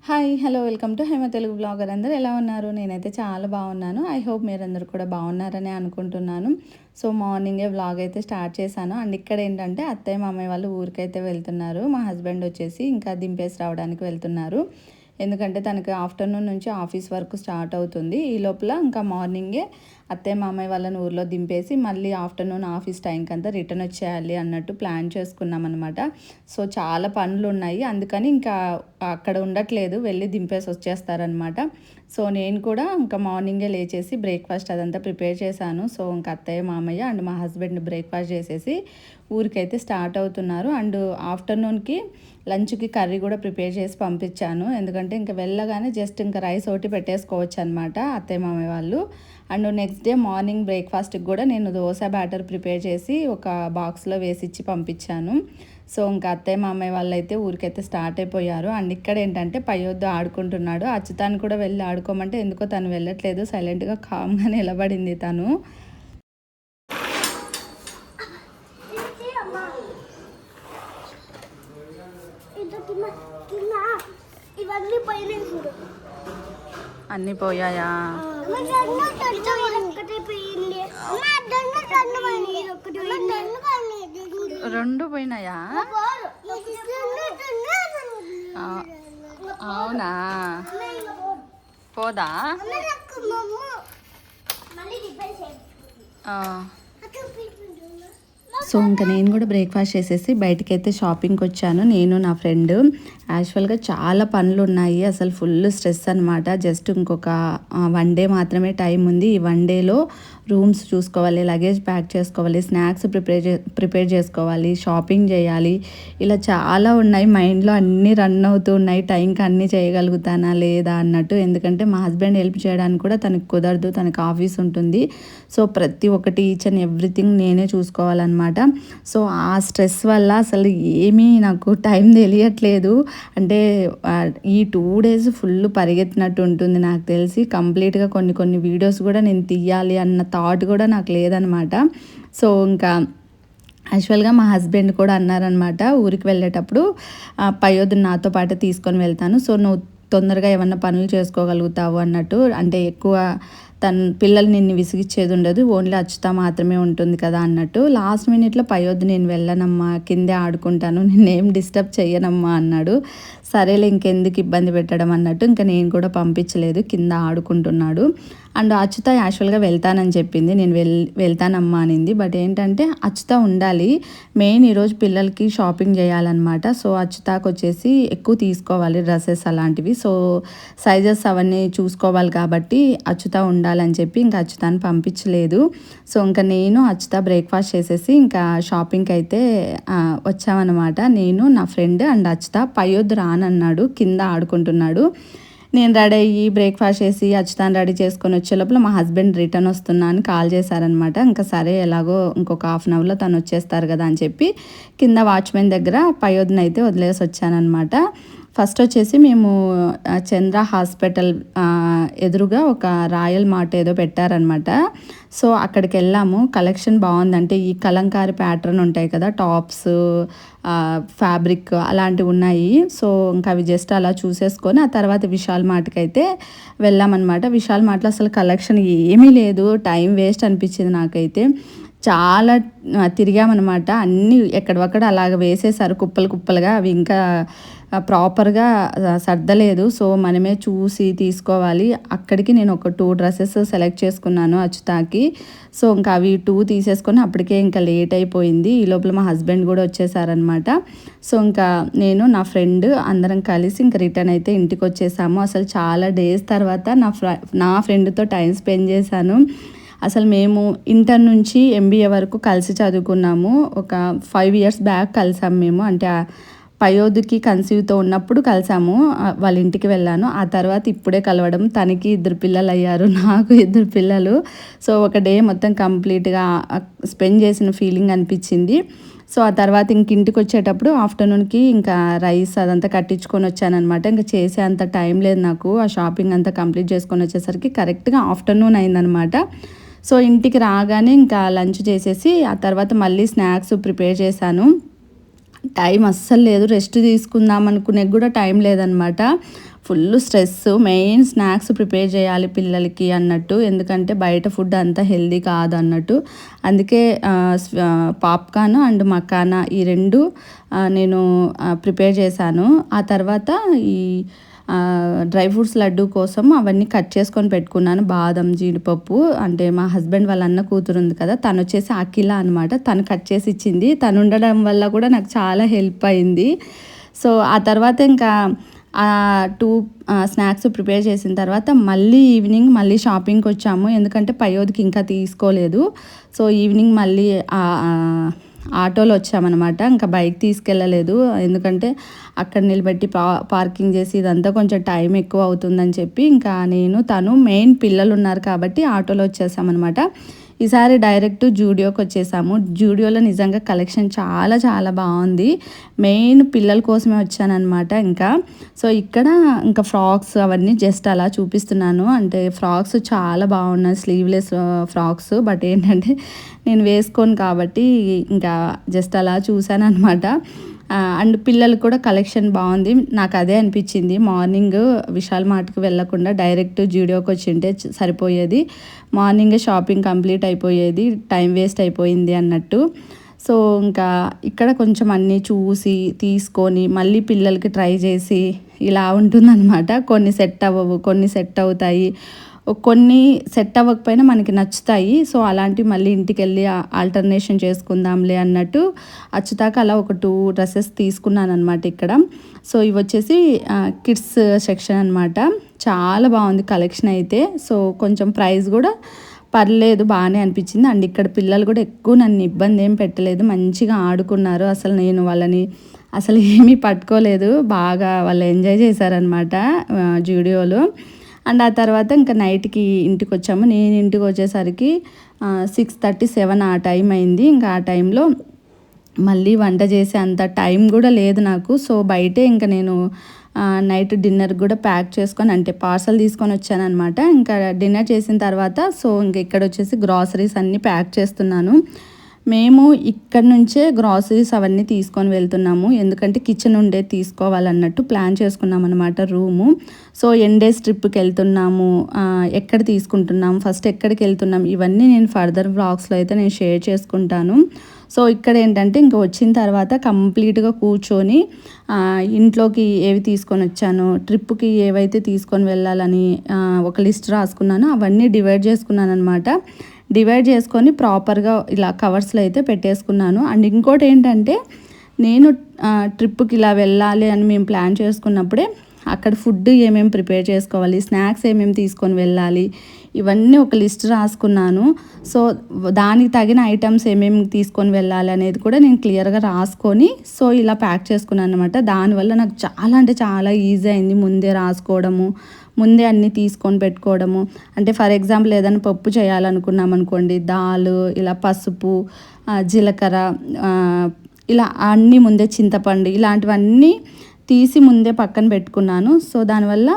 Hi hello welcome to Hema Telugu blogger. అందరూ ఎలా ఉన్నారు? నేనైతే చాలా బాగున్నాను. ఐ హోప్ మీరందరూ కూడా బాగున్నారని అనుకుంటున్నాను. సో మార్నింగే వ్లాగ్ అయితే స్టార్ట్ చేశాను. అండ్ ఇక్కడ ఏంటంటే అత్తయ్య మామయ్య వాళ్ళు ఊరికైతే వెళ్తున్నారు. మా హస్బెండ్ వచ్చేసి ఇంకా దింపేసి రావడానికి వెళ్తున్నారు. ఎందుకంటే తనకి ఆఫ్టర్నూన్ నుంచి ఆఫీస్ వర్క్ స్టార్ట్ అవుతుంది. ఈ లోపల ఇంకా మార్నింగే అత్తయ్య మామయ్య వాళ్ళని ఊర్లో దింపేసి మళ్ళీ ఆఫ్టర్నూన్ ఆఫీస్ టైంకి అంతా రిటర్న్ వచ్చేయాలి అన్నట్టు ప్లాన్ చేసుకున్నాం అనమాట. సో చాలా పనులు ఉన్నాయి, అందుకని ఇంకా అక్కడ ఉండట్లేదు, వెళ్ళి దింపేసి వచ్చేస్తారనమాట. సో నేను కూడా ఇంకా మార్నింగే లేచేసి బ్రేక్ఫాస్ట్ అదంతా ప్రిపేర్ చేశాను. సో ఇంకా అత్తయ్య మామయ్య అండ్ మా హస్బెండ్ బ్రేక్ఫాస్ట్ చేసేసి ఊరికైతే స్టార్ట్ అవుతున్నారు. అండ్ ఆఫ్టర్నూన్కి లంచ్కి కర్రీ కూడా ప్రిపేర్ చేసి పంపించాను. ఎందుకంటే ఇంకా వెళ్ళగానే జస్ట్ ఇంకా రైస్ ఒకటి పెట్టేసుకోవచ్చు అనమాట అత్తయ్య మామయ్య వాళ్ళు. అండ్ నెక్స్ట్ డే మార్నింగ్ బ్రేక్ఫాస్ట్కి కూడా నేను దోశ బ్యాటర్ ప్రిపేర్ చేసి ఒక బాక్స్లో వేసి ఇచ్చి పంపించాను. సో ఇంకా అత్తయ్య మామయ్య వాళ్ళు అయితే ఊరికైతే స్టార్ట్ అయిపోయారు. అండ్ ఇక్కడ ఏంటంటే పయ్యొద్దు ఆడుకుంటున్నాడు. అచ్యుతాన్ని కూడా వెళ్ళి ఆడుకోమంటే ఎందుకో తను వెళ్ళట్లేదు, సైలెంట్గా కామ్గా నిలబడింది తను. అన్నీ పోయాయా? రెండు పోయినాయా? అవునా, పోదా? సో ఇంకా నేను కూడా బ్రేక్ఫాస్ట్ చేసేసి బయటకైతే షాపింగ్కి వచ్చాను, నేను నా ఫ్రెండ్. యాక్చువల్గా చాలా పనులు ఉన్నాయి, అసలు ఫుల్ స్ట్రెస్ అనమాట. జస్ట్ ఇంకొక 1 డే మాత్రమే టైం ఉంది. ఈ 1 డేలో రూమ్స్ చూసుకోవాలి, లగేజ్ ప్యాక్ చేసుకోవాలి, స్నాక్స్ ప్రిపేర్ చేసుకోవాలి, షాపింగ్ చేయాలి, ఇలా చాలా ఉన్నాయి. మైండ్లో అన్నీ రన్ అవుతూ ఉన్నాయి, టైంకి అన్నీ చేయగలుగుతానా లేదా అన్నట్టు. ఎందుకంటే మా హస్బెండ్ హెల్ప్ చేయడానికి కూడా తనకు కుదరదు, తనకు ఆఫీస్ ఉంటుంది. సో ప్రతి ఒక్కటి ఈచ్ అండ్ ఎవ్రీథింగ్ నేనే చూసుకోవాలన్నమాట. సో ఆ స్ట్రెస్ వల్ల అసలు ఏమీ నాకు టైం తెలియట్లేదు. అంటే ఈ 2 డేస్ ఫుల్ పరిగెత్తినట్టు ఉంటుంది నాకు తెలిసి. కంప్లీట్గా కొన్ని వీడియోస్ కూడా నేను తీయాలి అన్న థాట్ కూడా నాకు లేదనమాట. సో ఇంకా యాక్చువల్గా మా హస్బెండ్ కూడా అన్నారనమాట, ఊరికి వెళ్ళేటప్పుడు పయ్యోదు నాతో పాటు తీసుకొని వెళ్తాను, సో నువ్వు తొందరగా ఏమన్నా పనులు చేసుకోగలుగుతావు అన్నట్టు. అంటే ఎక్కువ పిల్లలు నిన్ను విసిగిచ్చేది ఉండదు, ఓన్లీ అచ్చుతా మాత్రమే ఉంటుంది కదా అన్నట్టు. లాస్ట్ మినిట్లో పయ్యొద్దు నేను వెళ్ళనమ్మా, కిందే ఆడుకుంటాను, నేనేం డిస్టర్బ్ చెయ్యనమ్మా అన్నాడు. సరేలే ఇంకెందుకు ఇబ్బంది పెట్టడం అన్నట్టు ఇంకా నేను కూడా పంపించలేదు, కింద ఆడుకుంటున్నాడు. అండ్ అచ్యుత యాక్చువల్గా వెళ్తానని చెప్పింది, నేను వెళ్తానమ్మా అనింది. బట్ ఏంటంటే అచ్యుత ఉండాలి, మెయిన్ ఈరోజు పిల్లలకి షాపింగ్ చేయాలన్నమాట. సో అచ్యుతకు వచ్చేసి ఎక్కువ తీసుకోవాలి డ్రెస్సెస్ అలాంటివి, సో సైజెస్ అవన్నీ చూసుకోవాలి కాబట్టి అచ్యుత ఉండాలని చెప్పి ఇంకా అచ్యుతాన్ని పంపించలేదు. సో ఇంకా నేను అచ్యుత బ్రేక్ఫాస్ట్ చేసేసి ఇంకా షాపింగ్కి అయితే వచ్చామన్నమాట. నేను నా ఫ్రెండ్ అండ్ అచ్యుత. పయ్యొద్దు రానన్నాడు, కింద ఆడుకుంటున్నాడు. నేను రెడీ అయ్యి బ్రేక్ఫాస్ట్ చేసి అచ్యుతాన్ని రెడీ చేసుకొని వచ్చే లోపల మా హస్బెండ్ రిటర్న్ వస్తున్నా అని కాల్ చేశారనమాట. ఇంకా సరే ఎలాగో ఇంకొక 1/2 అవర్లో తను వచ్చేస్తారు కదా అని చెప్పి కింద వాచ్మెన్ దగ్గర పయ్యొద్దునైతే అయితే వదిలేసి వచ్చానమాట. ఫస్ట్ వచ్చేసి మేము చంద్ర హాస్పిటల్ ఎదురుగా ఒక రాయల్ మార్ట్ ఏదో పెట్టారనమాట. సో అక్కడికి వెళ్ళాము. కలెక్షన్ బాగుంది, అంటే ఈ కలంకారీ ప్యాటర్న్ ఉంటాయి కదా, టాప్స్, ఫ్యాబ్రిక్ అలాంటివి ఉన్నాయి. సో ఇంకా అవి జస్ట్ అలా చూసేసుకొని ఆ తర్వాత విశాల్ మార్ట్కి అయితే వెళ్ళామన్నమాట. విశాల్ మార్ట్లో అసలు కలెక్షన్ ఏమీ లేదు, టైం వేస్ట్ అనిపించింది నాకైతే. చాలా తిరిగామన్నమాట, అన్నీ ఎక్కడొక్కడ అలాగ వేసేసారు కుప్పలు కుప్పలుగా, అవి ఇంకా ప్రాపర్గా సర్దలేదు. సో మనమే చూసి తీసుకోవాలి. అక్కడికి నేను ఒక 2 డ్రెస్సెస్ సెలెక్ట్ చేసుకున్నాను అచ్యుతాకి. సో ఇంకా అవి 2 తీసేసుకొని అప్పటికే ఇంకా లేట్ అయిపోయింది. ఈ లోపల మా హస్బెండ్ కూడా వచ్చేసారనమాట. సో ఇంకా నేను నా ఫ్రెండ్ అందరం కలిసి ఇంకా రిటర్న్ అయితే ఇంటికి వచ్చేసాము. అసలు చాలా డేస్ తర్వాత నా ఫ్రెండ్తో టైం స్పెండ్ చేశాను. అసలు మేము ఇంటర్ నుంచి MBA వరకు కలిసి చదువుకున్నాము. ఒక 5 ఇయర్స్ బ్యాక్ కలిసాము మేము. అంటే పయోధుకి కన్సీవ్తో ఉన్నప్పుడు కలిసాము, వాళ్ళ ఇంటికి వెళ్ళాను. ఆ తర్వాత ఇప్పుడే కలవడం, తనకి 2 పిల్లలు అయ్యారు, నాకు 2 పిల్లలు. సో ఒక డే మొత్తం కంప్లీట్గా స్పెండ్ చేసిన ఫీలింగ్ అనిపించింది. సో ఆ తర్వాత ఇంటికి వచ్చేటప్పుడు ఆఫ్టర్నూన్కి ఇంకా రైస్ అదంతా కట్టించుకొని వచ్చానమాట. ఇంకా చేసే అంత టైం లేదు నాకు. ఆ షాపింగ్ అంతా కంప్లీట్ చేసుకొని వచ్చేసరికి కరెక్ట్గా ఆఫ్టర్నూన్ అయిందనమాట. సో ఇంటికి రాగానే ఇంకా లంచ్ చేసేసి ఆ తర్వాత మళ్ళీ స్నాక్స్ ప్రిపేర్ చేశాను. టైం అస్సలు లేదు, రెస్ట్ తీసుకుందాం అనుకునే కూడా టైం లేదనమాట. Full stress. Main snacks prepare చేయాలి పిల్లలకి అన్నట్టు, ఎందుకంటే బయట ఫుడ్ అంత హెల్దీ కాదు అన్నట్టు. అందుకే పాప్కార్న్ అండ్ మకానా ఈ రెండు నేను ప్రిపేర్ చేశాను. ఆ తర్వాత ఈ డ్రై ఫ్రూట్స్ లడ్డు కోసం అవన్నీ కట్ చేసుకొని పెట్టుకున్నాను. బాదం, జీడిపప్పు, అంటే మా హస్బెండ్ వాళ్ళ అన్న కూతురు ఉంది కదా, తను వచ్చేసి అఖిల అనమాట. తను కట్ చేసి ఇచ్చింది. తను ఉండడం వల్ల కూడా నాకు చాలా హెల్ప్ అయింది. సో ఆ తర్వాత ఇంకా 2 స్నాక్స్ ప్రిపేర్ చేసిన తర్వాత మళ్ళీ ఈవినింగ్ మళ్ళీ షాపింగ్కి వచ్చాము. ఎందుకంటే పయోధికి ఇంకా తీసుకోలేదు. సో ఈవినింగ్ మళ్ళీ ఆటోలో వచ్చామన్నమాట. ఇంకా బైక్ తీసుకెళ్ళలేదు, ఎందుకంటే అక్కడ నిలబెట్టి పార్కింగ్ చేసి ఇదంతా కొంచెం టైం ఎక్కువ అవుతుందని చెప్పి ఇంకా నేను తను మెయిన్ పిల్లలు ఉన్నారు కాబట్టి ఆటోలో వచ్చేసామన్నమాట. ఈసారి డైరెక్ట్ జూడియోకి వచ్చేసాము. జూడియోలో నిజంగా కలెక్షన్ చాలా చాలా బాగుంది. మెయిన్ పిల్లల కోసమే వచ్చానమాట. ఇంకా సో ఇక్కడ ఇంకా ఫ్రాక్స్ అవన్నీ జస్ట్ అలా చూపిస్తున్నాను. అంటే ఫ్రాక్స్ చాలా బాగున్నాయి, స్లీవ్లెస్ ఫ్రాక్స్. బట్ ఏంటంటే నేను వేసుకోను కాబట్టి ఇంకా జస్ట్ అలా చూశాను అనమాట. అండ్ పిల్లలకు కూడా కలెక్షన్ బాగుంది. నాకు అదే అనిపించింది, మార్నింగ్ విశాల్ మార్ట్కి వెళ్ళకుండా డైరెక్ట్ జూడియోకి వచ్చింటే సరిపోయేది. మార్నింగే షాపింగ్ కంప్లీట్ అయిపోయేది, టైం వేస్ట్ అయిపోయింది అన్నట్టు. సో ఇంకా ఇక్కడ కొంచెం అన్నీ చూసి తీసుకొని మళ్ళీ పిల్లలకి ట్రై చేసి ఇలా ఉంటుందన్నమాట. కొన్ని సెట్ అవ్వవు, కొన్ని సెట్ అవుతాయి, కొన్ని సెట్ అవ్వకపోయినా మనకి నచ్చుతాయి. సో అలాంటివి మళ్ళీ ఇంటికి వెళ్ళి ఆల్టర్నేషన్ చేసుకుందాంలే అన్నట్టు అచ్చుతాక అలా ఒక 2 డ్రెస్సెస్ తీసుకున్నాను అనమాట ఇక్కడ. సో ఇవి వచ్చేసి కిడ్స్ సెక్షన్ అనమాట. చాలా బాగుంది కలెక్షన్ అయితే. సో కొంచెం ప్రైస్ కూడా పర్లేదు, బాగానే అనిపించింది. అండ్ ఇక్కడ పిల్లలు కూడా ఎక్కువ నన్ను ఇబ్బంది ఏం పెట్టలేదు, మంచిగా ఆడుకున్నారు. అసలు నేను వాళ్ళని అసలు ఏమీ పట్టుకోలేదు, బాగా వాళ్ళు ఎంజాయ్ చేశారనమాట జూడియోలో. అండ్ ఆ తర్వాత ఇంకా నైట్కి ఇంటికి వచ్చాము. నేను ఇంటికి వచ్చేసరికి 6:37 ఆ టైం అయింది. ఇంకా ఆ టైంలో మళ్ళీ వంట చేసే అంత టైం కూడా లేదు నాకు. సో బయటే ఇంకా నేను నైట్ డిన్నర్ కూడా ప్యాక్ చేసుకొని, అంటే పార్సల్ తీసుకొని వచ్చాను అనమాట. ఇంకా డిన్నర్ చేసిన తర్వాత సో ఇంక ఇక్కడ వచ్చేసి గ్రాసరీస్ అన్నీ ప్యాక్ చేస్తున్నాను. మేము ఇక్కడ నుంచే గ్రాసరీస్ అవన్నీ తీసుకొని వెళ్తున్నాము, ఎందుకంటే కిచెన్ ఉండే తీసుకోవాలన్నట్టు ప్లాన్ చేసుకున్నాం అనమాట రూము. సో డేస్ ట్రిప్కి వెళ్తున్నాము, ఎక్కడ తీసుకుంటున్నాం, ఫస్ట్ ఎక్కడికి వెళ్తున్నాం, ఇవన్నీ నేను ఫర్దర్ వ్లాగ్స్లో అయితే నేను షేర్ చేసుకుంటాను. సో ఇక్కడ ఏంటంటే ఇంకా వచ్చిన తర్వాత కంప్లీట్గా కూర్చొని ఇంట్లోకి ఏవి తీసుకొని వచ్చాను, ట్రిప్కి ఏవైతే తీసుకొని వెళ్ళాలని ఒక లిస్ట్ రాసుకున్నాను, అవన్నీ డివైడ్ చేసుకున్నాను అనమాట. డివైడ్ చేసుకొని ప్రాపర్గా ఇలా కవర్స్లో అయితే పెట్టేసుకున్నాను. అండ్ ఇంకోటి ఏంటంటే నేను ట్రిప్కి ఇలా వెళ్ళాలి అని మేము ప్లాన్ చేసుకున్నప్పుడే అక్కడ ఫుడ్ ఏమేమి ప్రిపేర్ చేసుకోవాలి, స్నాక్స్ ఏమేమి తీసుకొని వెళ్ళాలి, ఇవన్నీ ఒక లిస్ట్ రాసుకున్నాను. సో దానికి తగిన ఐటమ్స్ ఏమేమి తీసుకొని వెళ్ళాలి అనేది కూడా నేను క్లియర్గా రాసుకొని సో ఇలా ప్యాక్ చేసుకున్నాను అనమాట. దానివల్ల నాకు చాలా అంటే చాలా ఈజీ అయింది, ముందే రాసుకోవడము, ముందే అన్నీ తీసుకొని పెట్టుకోవడము. అంటే ఫర్ ఎగ్జాంపుల్ ఏదైనా పప్పు చేయాలనుకున్నాం అనుకోండి, దాల్, ఇలా పసుపు, జీలకర్ర, ఇలా అన్నీ ముందే, చింతపండు, ఇలాంటివన్నీ తీసి ముందే పక్కన పెట్టుకున్నాను. సో దానివల్ల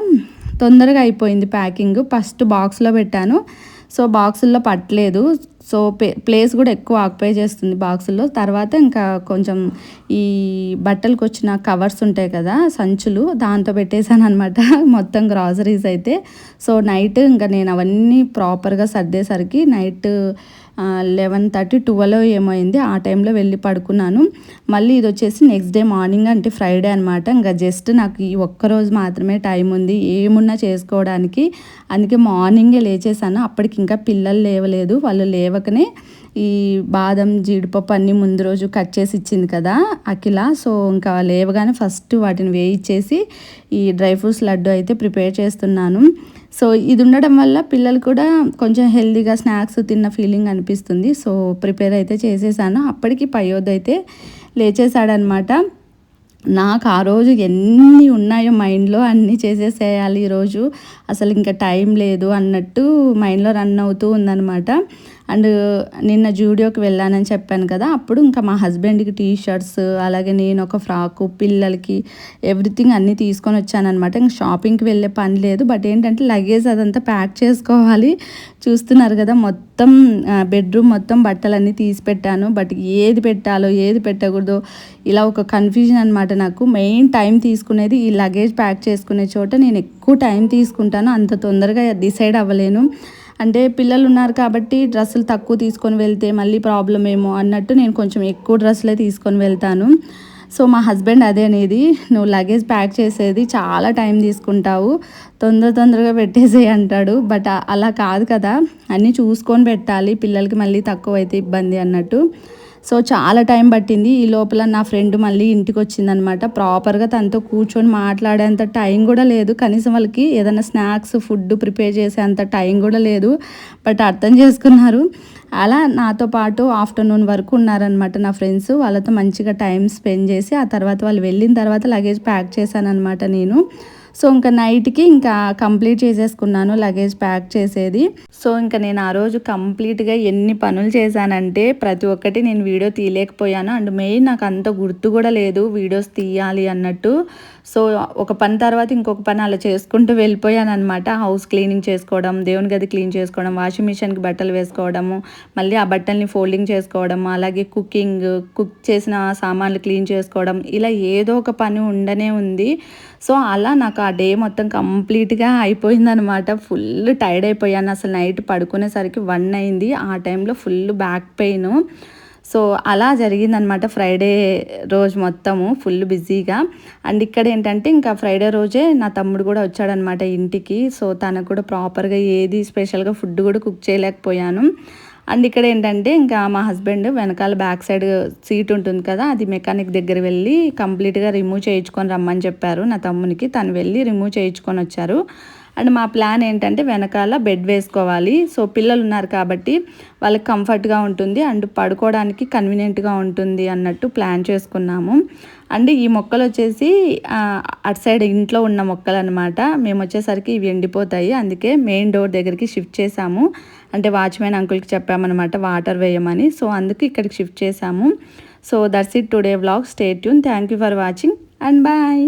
తొందరగా అయిపోయింది ప్యాకింగ్. ఫస్ట్ బాక్స్లో పెట్టాను, సో బాక్సుల్లో పట్టలేదు. సో ప్లేస్ కూడా ఎక్కువ ఆక్యుపై చేస్తుంది బాక్సుల్లో. తర్వాత ఇంకా కొంచెం ఈ బట్టలకు వచ్చిన కవర్స్ ఉంటాయి కదా, సంచులు, దాంతో పెట్టేశాను అనమాట మొత్తం గ్రాసరీస్ అయితే. సో నైట్ ఇంకా నేను అవన్నీ ప్రాపర్గా సర్దేసరికి నైట్ 11:30, 12 ఏమో అయింది. ఆ టైంలో వెళ్ళి పడుకున్నాను. మళ్ళీ ఇది వచ్చేసి నెక్స్ట్ డే మార్నింగ్, అంటే ఫ్రైడే అనమాట. ఇంకా జస్ట్ నాకు ఈ ఒక్కరోజు మాత్రమే టైం ఉంది ఏమున్నా చేసుకోవడానికి. అందుకే మార్నింగే లేచేసాను. అప్పటికి ఇంకా పిల్లలు లేవలేదు. వాళ్ళు లేవకనే ఈ బాదం, జీడిపప్పు అన్నీ ముందు రోజు కట్ చేసి ఇచ్చింది కదా అఖిల. సో ఇంకా లేవగానే ఫస్ట్ వాటిని వేయించేసి ఈ డ్రై ఫ్రూట్స్ లడ్డు అయితే ప్రిపేర్ చేస్తున్నాను. సో ఇది ఉండడం వల్ల పిల్లలు కూడా కొంచెం హెల్తీగా స్నాక్స్ తిన్న ఫీలింగ్ అనిపిస్తుంది. సో ప్రిపేర్ అయితే చేసేసాను. అప్పటికి పయోద్ అయితే లేచేసాడనమాట. నాకు ఆ రోజు ఎన్ని ఉన్నాయో మైండ్లో అన్నీ చేసేసేయాలి ఈరోజు, అసలు ఇంకా టైం లేదు అన్నట్టు మైండ్లో రన్ అవుతూ ఉందన్నమాట. అండ్ నిన్న జూడియోకి వెళ్ళానని చెప్పాను కదా, అప్పుడు ఇంకా మా హస్బెండ్కి టీ షర్ట్స్, అలాగే నేను ఒక ఫ్రాకు, పిల్లలకి ఎవ్రీథింగ్ అన్నీ తీసుకొని వచ్చానమాట. ఇంక షాపింగ్కి వెళ్ళే పని లేదు. బట్ ఏంటంటే లగేజ్ అదంతా ప్యాక్ చేసుకోవాలి. చూస్తున్నారు కదా, మొత్తం బెడ్రూమ్ మొత్తం బట్టలన్నీ తీసి పెట్టాను. బట్ ఏది పెట్టాలో ఏది పెట్టకూడదో ఇలా ఒక కన్ఫ్యూజన్ అనమాట. నాకు మెయిన్ టైం తీసుకునేది ఈ లగేజ్ ప్యాక్ చేసుకునే చోట నేను ఎక్కువ టైం తీసుకుంటాను. అంత తొందరగా డిసైడ్ అవ్వలేను. అంటే పిల్లలు ఉన్నారు కాబట్టి డ్రెస్సులు తక్కువ తీసుకొని వెళ్తే మళ్ళీ ప్రాబ్లం ఏమో అన్నట్టు నేను కొంచెం ఎక్కువ డ్రెస్సులే తీసుకొని వెళ్తాను. సో మా హస్బెండ్ అదే అనేది, నువ్వు లగేజ్ ప్యాక్ చేసేది చాలా టైం తీసుకుంటావు, తొందరగా పెట్టేసేయి అంటాడు. బట్ అలా కాదు కదా, అన్నీ చూసుకొని పెట్టాలి, పిల్లలకి మళ్ళీ తక్కువ అయితే ఇబ్బంది అన్నట్టు. సో చాలా టైం పట్టింది. ఈ లోపల నా ఫ్రెండ్ మళ్ళీ ఇంటికి వచ్చిందనమాట. ప్రాపర్గా తనతో కూర్చొని మాట్లాడేంత టైం కూడా లేదు. కనీసం వాళ్ళకి ఏదైనా స్నాక్స్ ఫుడ్ ప్రిపేర్ చేసేంత టైం కూడా లేదు. బట్ అర్థం చేసుకున్నారు. అలా నాతో పాటు ఆఫ్టర్నూన్ వరకు ఉన్నారనమాట నా ఫ్రెండ్స్. వాళ్ళతో మంచిగా టైం స్పెండ్ చేసి ఆ తర్వాత వాళ్ళు వెళ్ళిన తర్వాత లగేజ్ ప్యాక్ చేశాను అనమాట నేను. సో ఇంకా నైట్కి ఇంకా కంప్లీట్ చేసేసుకున్నాను లగేజ్ ప్యాక్ చేసేది. సో ఇంకా నేను ఆ రోజు కంప్లీట్గా ఎన్ని పనులు చేశానంటే ప్రతి ఒక్కటి నేను వీడియో తీయలేకపోయాను. అండ్ మెయిన్ నాకు అంత గుర్తు కూడా లేదు వీడియోస్ తీయాలి అన్నట్టు. సో ఒక పని తర్వాత ఇంకొక పని అలా చేసుకుంటూ వెళ్ళిపోయాను అనమాట. హౌస్ క్లీనింగ్ చేసుకోవడం, దేవుని గది క్లీన్ చేసుకోవడం, వాషింగ్ మిషన్కి బట్టలు వేసుకోవడము, మళ్ళీ ఆ బట్టల్ని ఫోల్డింగ్ చేసుకోవడం, అలాగే కుక్ చేసిన సామాన్లు క్లీన్ చేసుకోవడం, ఇలా ఏదో ఒక పని ఉండనే ఉంది. సో అలా నాకు ఆ డే మొత్తం కంప్లీట్గా అయిపోయిందనమాట. ఫుల్ టైర్డ్ అయిపోయాను. అసలు నైట్ పడుకునేసరికి 1 అయింది. ఆ టైంలో ఫుల్ బ్యాక్ పెయిన్. సో అలా జరిగిందనమాట ఫ్రైడే రోజు మొత్తము ఫుల్ బిజీగా. అండ్ ఇక్కడ ఏంటంటే ఇంకా ఫ్రైడే రోజే నా తమ్ముడు కూడా వచ్చాడనమాట ఇంటికి. సో తనకు కూడా ప్రాపర్గా ఏది స్పెషల్గా ఫుడ్ కూడా కుక్ చేయలేకపోయాను. అండ్ ఇక్కడ ఏంటంటే ఇంకా మా హస్బెండ్ వెనకాల బ్యాక్ సైడ్ సీట్ ఉంటుంది కదా, అది మెకానిక్ దగ్గర వెళ్ళి కంప్లీట్గా రిమూవ్ చేయించుకొని రమ్మని చెప్పారు నా తమ్మునికి. తను వెళ్ళి రిమూవ్ చేయించుకొని వచ్చారు. అండ్ మా ప్లాన్ ఏంటంటే వెనకాల బెడ్ వేసుకోవాలి. సో పిల్లలు ఉన్నారు కాబట్టి వాళ్ళకి కంఫర్ట్గా ఉంటుంది అండ్ పడుకోవడానికి కన్వీనియంట్గా ఉంటుంది అన్నట్టు ప్లాన్ చేసుకున్నాము. అండ్ ఈ మొక్కలు వచ్చేసి అటు సైడ్ ఇంట్లో ఉన్న మొక్కలు అనమాట. మేము వచ్చేసరికి ఇవి ఎండిపోతాయి, అందుకే మెయిన్ డోర్ దగ్గరికి షిఫ్ట్ చేసాము. అంటే వాచ్మెన్ అంకుల్కి చెప్పామన్నమాట వాటర్ వేయమని. సో అందుకు ఇక్కడికి షిఫ్ట్ చేసాము. So that's it today vlog. Stay tune. Thank you for watching and bye.